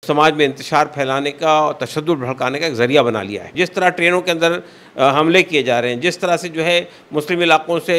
समाज में इंतशार फैलाने का और तशद्दुद भड़काने का एक ज़रिया बना लिया है। जिस तरह ट्रेनों के अंदर हमले किए जा रहे हैं, जिस तरह से जो है मुस्लिम इलाकों से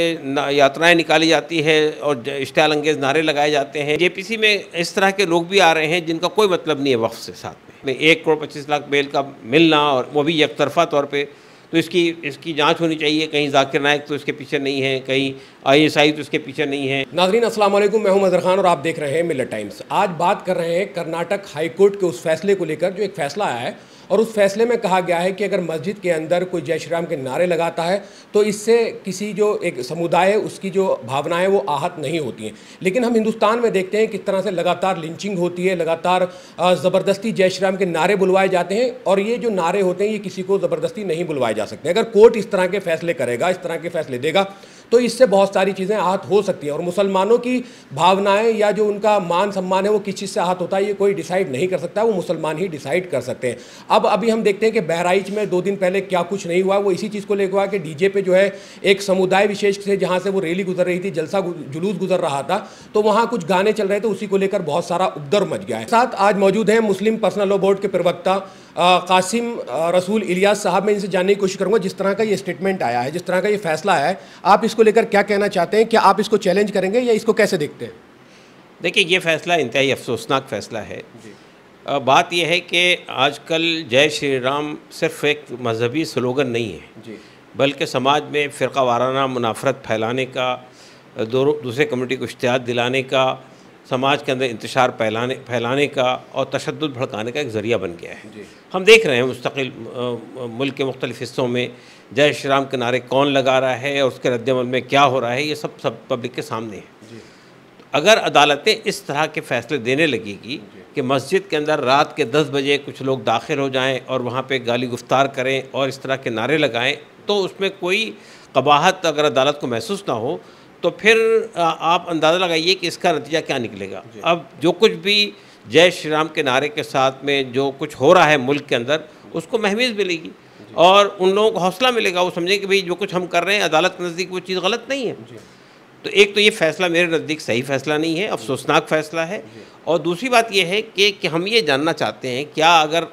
यात्राएं निकाली जाती है और इश्तियाल अंगेज़ नारे लगाए जाते हैं, जेपीसी में इस तरह के लोग भी आ रहे हैं जिनका कोई मतलब नहीं है वक्फ से साथ में 1 करोड़ 25 लाख बेल का मिलना, और वो भी एकतरफ़ा तौर पर। तो इसकी जांच होनी चाहिए। कहीं जाकिर नाइक तो इसके पीछे नहीं है, कहीं ISI तो इसके पीछे नहीं है। नाज़रीन अस्सलाम वालेकुम, मैं हूं मज़हर खान और आप देख रहे हैं मिल्लत टाइम्स। आज बात कर रहे हैं कर्नाटक हाई कोर्ट के उस फैसले को लेकर जो एक फ़ैसला आया है, और उस फैसले में कहा गया है कि अगर मस्जिद के अंदर कोई जय श्री राम के नारे लगाता है तो इससे किसी जो एक समुदाय है उसकी जो भावनाएं वो आहत नहीं होती हैं। लेकिन हम हिंदुस्तान में देखते हैं किस तरह से लगातार लिंचिंग होती है, लगातार ज़बरदस्ती जय श्री राम के नारे बुलवाए जाते हैं, और ये जो नारे होते हैं ये किसी को ज़बरदस्ती नहीं बुलवाए जा सकते। अगर कोर्ट इस तरह के फैसले करेगा, इस तरह के फैसले देगा, तो इससे बहुत सारी चीज़ें आहत हो सकती हैं। और मुसलमानों की भावनाएं या जो उनका मान सम्मान है वो किस चीज़ से आहत होता है ये कोई डिसाइड नहीं कर सकता, वो मुसलमान ही डिसाइड कर सकते हैं। अब अभी हम देखते हैं कि बहराइच में 2 दिन पहले क्या कुछ नहीं हुआ, वो इसी चीज़ को लेकर हुआ कि डीजे पे जो है एक समुदाय विशेष से जहाँ से वो रैली गुजर रही थी, जलसा जुलूस गुजर रहा था, तो वहाँ कुछ गाने चल रहे थे, उसी को लेकर बहुत सारा उपद्रव मच गया है। साथ आज मौजूद हैं मुस्लिम पर्सनल लॉ बोर्ड के प्रवक्ता कासिम रसूल इलियास साहब। मैं इनसे जानने की कोशिश करूंगा, जिस तरह का ये स्टेटमेंट आया है, जिस तरह का ये फैसला आया है, आप इसको लेकर क्या कहना चाहते हैं? क्या आप इसको चैलेंज करेंगे या इसको कैसे देखते हैं? देखिए, ये फैसला इंतहाई अफसोसनाक फैसला है। बात यह है कि आजकल जय श्री राम सिर्फ एक मजहबी स्लोगन नहीं है, बल्कि समाज में फ़िरका वाराना मुनाफरत फैलाने का, दूसरे कम्युनिटी को इश्तिहाद दिलाने का, समाज के अंदर इंतशार फैलाने का और तशद्दुद भड़काने का एक ज़रिया बन गया है। हम देख रहे हैं मुस्तकिल मुल्क के मुख्तलिफ़ हिस्सों में जय श्री राम के नारे कौन लगा रहा है और उसके रद्द अमल में क्या हो रहा है, ये सब पब्लिक के सामने है। अगर अदालतें इस तरह के फ़ैसले देने लगेगी कि मस्जिद के अंदर रात के 10 बजे कुछ लोग दाखिल हो जाएं और वहाँ पे गाली गुफ्तार करें और इस तरह के नारे लगाएं, तो उसमें कोई कबाहत अगर अदालत को महसूस ना हो, तो फिर आप अंदाज़ा लगाइए कि इसका नतीजा क्या निकलेगा। अब जो कुछ भी जय श्री राम के नारे के साथ में जो कुछ हो रहा है मुल्क के अंदर, उसको महमीज़ मिलेगी और उन लोगों को हौसला मिलेगा। वो समझें कि भाई जो कुछ हम कर रहे हैं अदालत के नज़दीक वो चीज़ गलत नहीं है। तो एक तो ये फ़ैसला मेरे नज़दीक सही फ़ैसला नहीं है, अफसोसनाक फ़ैसला है। और दूसरी बात यह है कि हम ये जानना चाहते हैं, क्या अगर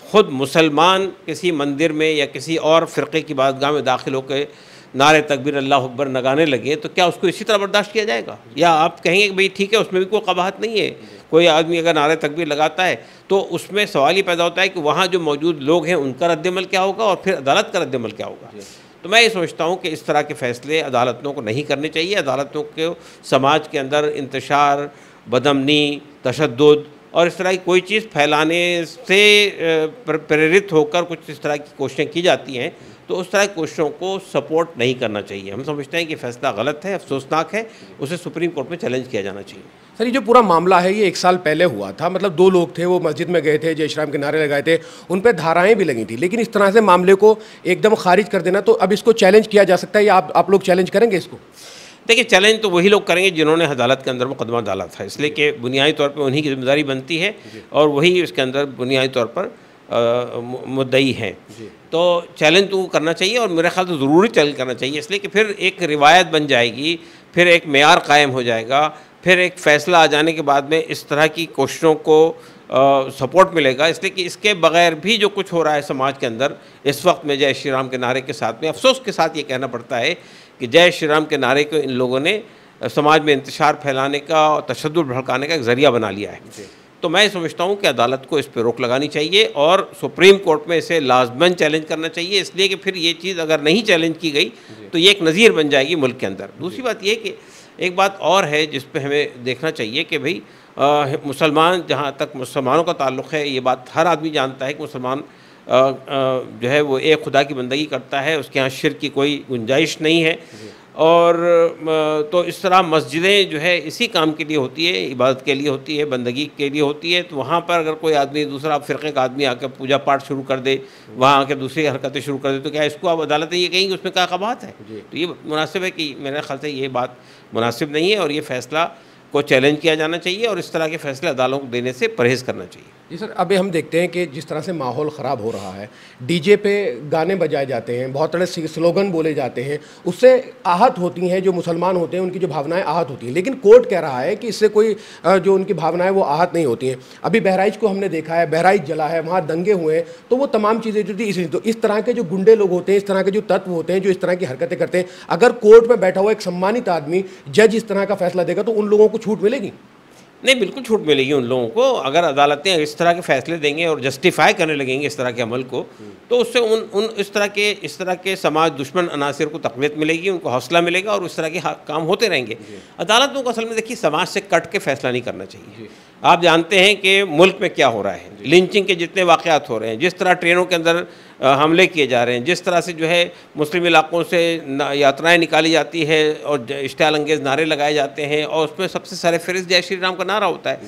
ख़ुद मुसलमान किसी मंदिर में या किसी और फ़िरक़े की बारगाह में दाखिल होकर नारे तकबीर अल्लाह अकबर लगाने लगे, तो क्या उसको इसी तरह बर्दाश्त किया जाएगा? या आप कहेंगे कि भाई ठीक है, उसमें भी कोई कबाहत नहीं है, कोई आदमी अगर नारे तकबीर लगाता है, तो उसमें सवाल ये पैदा होता है कि वहाँ जो मौजूद लोग हैं उनका रद्द-ए-अमल क्या होगा और फिर अदालत का रद्द-ए-अमल क्या होगा? तो मैं ये सोचता हूँ कि इस तरह के फ़ैसले अदालतों को नहीं करने चाहिए। अदालतों को समाज के अंदर इंतशार, बदअमनी, तशद्दुद और इस तरह की कोई चीज़ फैलाने से प्रेरित होकर कुछ इस तरह की कोशिशें की जाती हैं, तो उस तरह की कोशिशों को सपोर्ट नहीं करना चाहिए। हम समझते हैं कि फ़ैसला गलत है, अफसोसनाक है, उसे सुप्रीम कोर्ट में चैलेंज किया जाना चाहिए। सर, ये जो पूरा मामला है ये 1 साल पहले हुआ था। मतलब 2 लोग थे, वो मस्जिद में गए थे, जय श्री राम के नारे लगाए थे, उन पर धाराएं भी लगी थी, लेकिन इस तरह से मामले को एकदम खारिज कर देना, तो अब इसको चैलेंज किया जा सकता है या आप लोग चैलेंज करेंगे इसको? देखिए, चैलेंज तो वही लोग करेंगे जिन्होंने अदालत के अंदर मुकदमा डाला था, इसलिए कि बुनियादी तौर पर उन्हीं की जिम्मेदारी बनती है और वही उसके अंदर बुनियादी तौर पर मुद्दई हैं। तो चैलेंज तो करना चाहिए और मेरे ख्याल से ज़रूरी चैलेंज करना चाहिए, इसलिए कि फिर एक रिवायत बन जाएगी, फिर एक मेयार कायम हो जाएगा, फिर एक फ़ैसला आ जाने के बाद में इस तरह की कोशिशों को सपोर्ट मिलेगा। इसलिए कि इसके बग़ैर भी जो कुछ हो रहा है समाज के अंदर इस वक्त में जय श्री राम के नारे के साथ में, अफसोस के साथ ये कहना पड़ता है कि जय श्री राम के नारे को इन लोगों ने समाज में इंतशार फैलाने का और तशद्दुद भड़काने का एक ज़रिया बना लिया है। तो मैं समझता हूँ कि अदालत को इस पर रोक लगानी चाहिए और सुप्रीम कोर्ट में इसे लाजमन चैलेंज करना चाहिए, इसलिए कि फिर ये चीज़ अगर नहीं चैलेंज की गई तो ये एक नज़ीर बन जाएगी मुल्क के अंदर। दूसरी बात ये कि एक बात और है जिस पे हमें देखना चाहिए कि भाई मुसलमान, जहाँ तक मुसलमानों का ताल्लुक़ है, ये बात हर आदमी जानता है कि मुसलमान जो है वो एक खुदा की बंदगी करता है, उसके यहाँ शिर्क की कोई गुंजाइश नहीं है। और तो इस तरह मस्जिदें जो है इसी काम के लिए होती है, इबादत के लिए होती है, बंदगी के लिए होती है। तो वहाँ पर अगर कोई आदमी, दूसरा फ़िरक़े का आदमी आकर पूजा पाठ शुरू कर दे, वहाँ आकर दूसरी हरकतें शुरू कर दे, तो क्या इसको अब अदालतें ये कहेंगी उसमें क्या कबाहत है? तो ये मुनासिब है कि मेरे ख्याल से ये बात मुनासिब नहीं है और ये फ़ैसला को चैलेंज किया जाना चाहिए और इस तरह के फ़ैसले अदालतों को देने से परहेज़ करना चाहिए। जी सर, अभी हम देखते हैं कि जिस तरह से माहौल ख़राब हो रहा है, डीजे पे गाने बजाए जाते हैं, बहुत तरह से स्लोगन बोले जाते हैं, उससे आहत होती हैं जो मुसलमान होते हैं, उनकी जो भावनाएं आहत होती हैं। लेकिन कोर्ट कह रहा है कि इससे कोई जो उनकी भावनाएं वो आहत नहीं होती हैं। अभी बहराइच को हमने देखा है, बहराइच जला है, वहाँ दंगे हुए हैं, तो वो तमाम चीज़ें जो थी तो इस तरह के जो गुंडे लोग होते हैं, इस तरह के जो तत्व होते हैं जो इस तरह की हरकतें करते हैं, अगर कोर्ट में बैठा हुआ एक सम्मानित आदमी जज इस तरह का फैसला देगा तो उन लोगों को छूट मिलेगी? नहीं, बिल्कुल छूट मिलेगी उन लोगों को। अगर अदालतें इस तरह के फैसले देंगे और जस्टिफाई करने लगेंगे इस तरह के अमल को, तो उससे उन इस तरह के समाज दुश्मन अनासिर को तक़वियत मिलेगी, उनको हौसला मिलेगा और उस तरह के काम होते रहेंगे। अदालतों को असल में देखिए समाज से कट के फैसला नहीं करना चाहिए। आप जानते हैं कि मुल्क में क्या हो रहा है, लिंचिंग के जितने वाक़यात हो रहे हैं, जिस तरह ट्रेनों के अंदर हमले किए जा रहे हैं, जिस तरह से जो है मुस्लिम इलाकों से यात्राएं निकाली जाती है और इश्तियाल अंगेज़ नारे लगाए जाते हैं और उसमें सबसे सरफ़हरिस्त जय श्री राम का नारा होता है।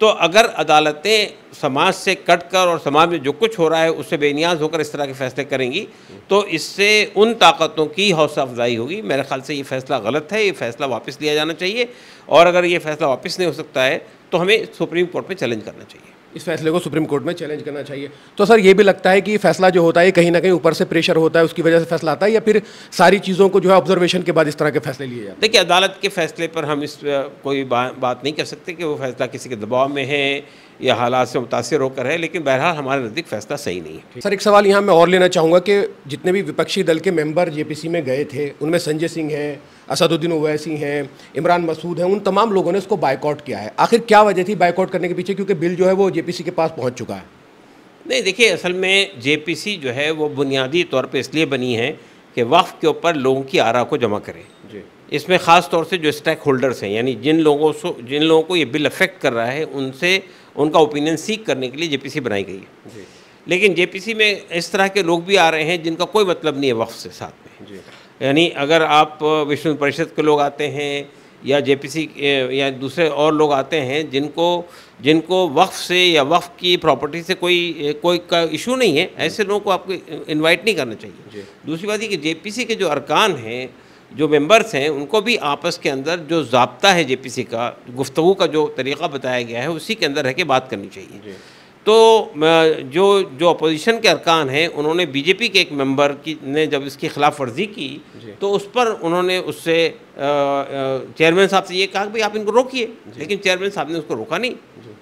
तो अगर अदालतें समाज से कट कर और समाज में जो कुछ हो रहा है उससे बेनियाज होकर इस तरह के फैसले करेंगी तो इससे उन ताकतों की हौसला अफजाई होगी। मेरे ख्याल से ये फ़ैसला गलत है, ये फ़ैसला वापस लिया जाना चाहिए और अगर ये फ़ैसला वापस नहीं हो सकता है तो हमें सुप्रीम कोर्ट में चैलेंज करना चाहिए। इस फैसले को सुप्रीम कोर्ट में चैलेंज करना चाहिए। तो सर ये भी लगता है कि फैसला जो होता है कहीं ना कहीं ऊपर से प्रेशर होता है, उसकी वजह से फैसला आता है, या फिर सारी चीज़ों को जो है ऑब्जर्वेशन के बाद इस तरह के फैसले लिए जाते हैं? देखिए, अदालत के फैसले पर हम इस कोई बात नहीं कर सकते कि वो फैसला किसी के दबाव में है या हालात से मुतासिर होकर है, लेकिन बहरहाल हमारे नज़दीक फैसला सही नहीं है। सर एक सवाल यहाँ मैं और लेना चाहूँगा कि जितने भी विपक्षी दल के मेंबर जेपीसी में गए थे उनमें संजय सिंह हैं, असदुद्दीन ओवैसी हैं, इमरान मसूद हैं, उन तमाम लोगों ने इसको बायकॉट किया है। आखिर क्या वजह थी बायकॉट करने के पीछे? क्योंकि बिल जो है वो जेपीसी के पास पहुँच चुका है। नहीं, देखिए, असल में जेपीसी जो है वो बुनियादी तौर पर इसलिए बनी है कि वक्फ के ऊपर लोगों की आरा को जमा करे। इसमें ख़ास तौर से जो स्टेक होल्डर्स हैं, यानी जिन लोगों को ये बिल अफेक्ट कर रहा है, उनसे उनका ओपिनियन सीख करने के लिए जेपीसी बनाई गई है। लेकिन जेपीसी में इस तरह के लोग भी आ रहे हैं जिनका कोई मतलब नहीं है वक्फ से साथ में। यानी अगर आप विश्व परिषद के लोग आते हैं या जेपीसी या दूसरे और लोग आते हैं जिनको वक्फ से या वक्फ की प्रॉपर्टी से कोई का इशू नहीं है, ऐसे लोगों को आपको इनवाइट नहीं करना चाहिए। दूसरी बात ये कि जेपीसी के जो अरकान हैं, जो मेंबर्स हैं, उनको भी आपस के अंदर जो ज़ाब्ता है जेपीसी का, गुफ्तगू का जो तरीक़ा बताया गया है उसी के अंदर रह के बात करनी चाहिए। तो जो अपोजिशन के अरकान हैं उन्होंने बीजेपी के एक मेंबर ने जब इसकी खिलाफ वर्जी की तो उस पर उन्होंने उससे चेयरमैन साहब से ये कहा कि भाई आप इनको रोकिए, लेकिन चेयरमैन साहब ने उसको रोका नहीं,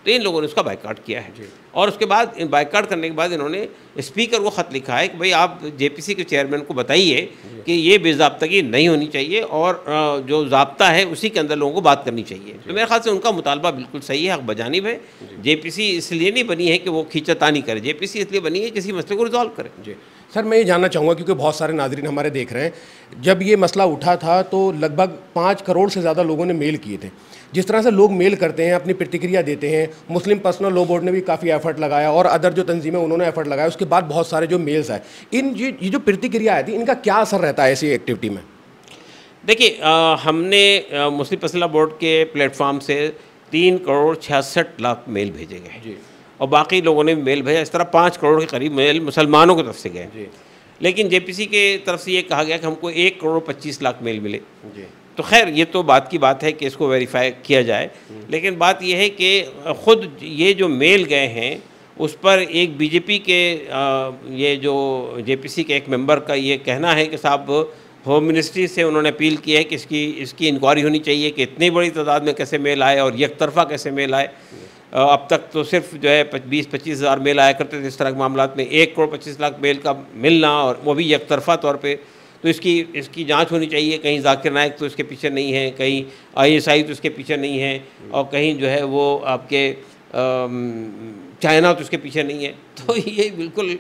तो इन लोगों ने उसका बायकॉट किया है। और उसके बाद बायकॉट करने के बाद इन्होंने स्पीकर को ख़त लिखा है कि भाई आप जेपीसी के चेयरमैन को बताइए कि ये बेज़ाब्तगी नहीं होनी चाहिए और जो ज़ाब्ता है उसी के अंदर लोगों को बात करनी चाहिए। तो मेरे ख्याल से उनका मुतालबा बिल्कुल सही है, हक़ बजानिब है। जेपीसी इसलिए नहीं बनी है कि वो खींचातानी करे, जेपीसी इसलिए बनी है किसी मसले को रिजॉल्व करे। जी सर, मैं ये जानना चाहूँगा क्योंकि बहुत सारे नाज़रीन हमारे देख रहे हैं, जब ये मसला उठा था तो लगभग 5 करोड़ से ज़्यादा लोगों ने मेल किए थे। जिस तरह से लोग मेल करते हैं, अपनी प्रतिक्रिया देते हैं, मुस्लिम पर्सनल लॉ बोर्ड ने भी काफ़ी एफर्ट लगाया और अदर जो तंजीमें उन्होंने एफर्ट लगाया, उसके बाद बहुत सारे जो मेल्स आए, ये जो प्रतिक्रिया आई थी, इनका क्या असर रहता है ऐसी एक्टिविटी में? देखिए, हमने मुस्लिम पर्सनल लॉ बोर्ड के प्लेटफॉर्म से 3 करोड़ 66 लाख मेल भेजे गए और बाकी लोगों ने भी मेल भेजा। इस तरह 5 करोड़ के करीब मेल मुसलमानों की तरफ से गए। लेकिन जेपीसी के तरफ से ये कहा गया कि हमको 1 करोड़ 25 लाख मेल मिले। तो खैर ये तो बात की बात है कि इसको वेरीफाई किया जाए, लेकिन बात यह है कि ख़ुद ये जो मेल गए हैं उस पर एक बीजेपी के ये जो जेपीसी के एक मेंबर का ये कहना है कि साहब होम मिनिस्ट्री से उन्होंने अपील की है कि इसकी इंक्वायरी होनी चाहिए कि इतनी बड़ी तादाद में कैसे मेल आए और एक तरफा कैसे मेल आए। अब तक तो सिर्फ जो है 20-25 हज़ार मेल आया करते थे इस तरह के मामलात में, 1 करोड़ 25 लाख मेल का मिलना और वो भी एक तरफा तौर पे, तो इसकी जांच होनी चाहिए। कहीं जाकिर नाइक तो इसके पीछे नहीं है, कहीं ISI तो इसके पीछे नहीं है और कहीं जो है वो आपके चाइना तो इसके पीछे नहीं है। तो ये बिल्कुल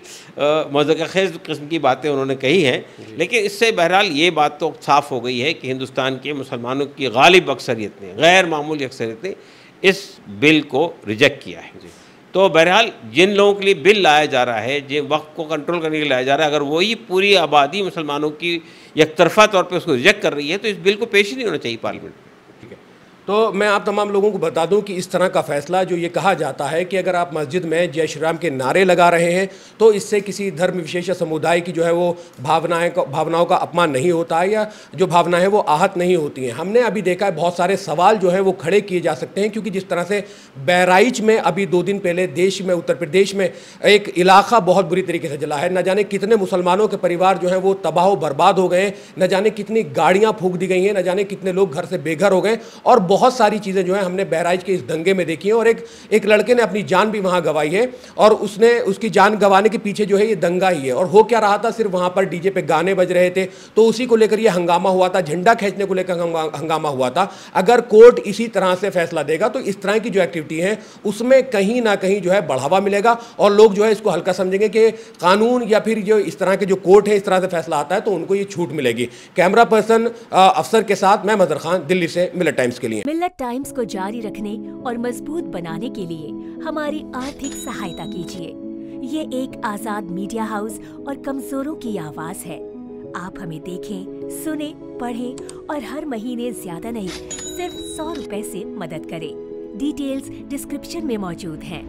मज़ाक़खेज़ किस्म की बातें उन्होंने कही हैं। लेकिन इससे बहरहाल ये बात तो साफ़ हो गई है कि हिंदुस्तान के मुसलमानों की गालिब अक्सरियत ने, गैर मामूली अक्सरियत ने इस बिल को रिजेक्ट किया है। तो बहरहाल जिन लोगों के लिए बिल लाया जा रहा है, जिन वक्त को कंट्रोल करने के लिए लाया जा रहा है, अगर वही पूरी आबादी मुसलमानों की एक तरफा तौर पे उसको रिजेक्ट कर रही है तो इस बिल को पेश ही नहीं होना चाहिए पार्लियामेंट में। ठीक है। तो मैं आप तमाम लोगों को बता दूं कि इस तरह का फैसला जो ये कहा जाता है कि अगर आप मस्जिद में जय श्री राम के नारे लगा रहे हैं तो इससे किसी धर्म विशेष या समुदाय की जो है वो भावनाओं का अपमान नहीं होता है या जो भावनाएं वो आहत नहीं होती हैं। हमने अभी देखा है बहुत सारे सवाल जो है वो खड़े किए जा सकते हैं, क्योंकि जिस तरह से बहराइच में अभी 2 दिन पहले देश में उत्तर प्रदेश में एक इलाका बहुत बुरी तरीके से जला है, न जाने कितने मुसलमानों के परिवार जो है वो तबाह बर्बाद हो गए, न जाने कितनी गाड़ियाँ फूंक दी गई हैं, न जाने कितने लोग घर से बेघर हो गए और बहुत सारी चीज़ें जो है हमने बहराइच के इस दंगे में देखी हैं। और एक लड़के ने अपनी जान भी वहाँ गंवाई है और उसकी जान गंवाने के पीछे जो है ये दंगा ही है। और हो क्या रहा था, सिर्फ वहाँ पर डीजे पे गाने बज रहे थे तो उसी को लेकर ये हंगामा हुआ था, झंडा खींचने को लेकर हंगामा हुआ था। अगर कोर्ट इसी तरह से फैसला देगा तो इस तरह की जो एक्टिविटी है उसमें कहीं ना कहीं जो है बढ़ावा मिलेगा और लोग जो है इसको हल्का समझेंगे कि कानून या फिर जो इस तरह के जो कोर्ट है इस तरह से फैसला आता है तो उनको ये छूट मिलेगी। कैमरा पर्सन अफसर के साथ मैं मजहर खान, दिल्ली से मिलत टाइम्स के लिए। मिलत टाइम्स को जारी रखने और मजबूत बनाने के लिए हमारी आर्थिक सहायता कीजिए। ये एक आजाद मीडिया हाउस और कमजोरों की आवाज है। आप हमें देखें, सुने, पढ़ें और हर महीने ज्यादा नहीं सिर्फ 100 रुपए से मदद करें। डिटेल्स डिस्क्रिप्शन में मौजूद हैं।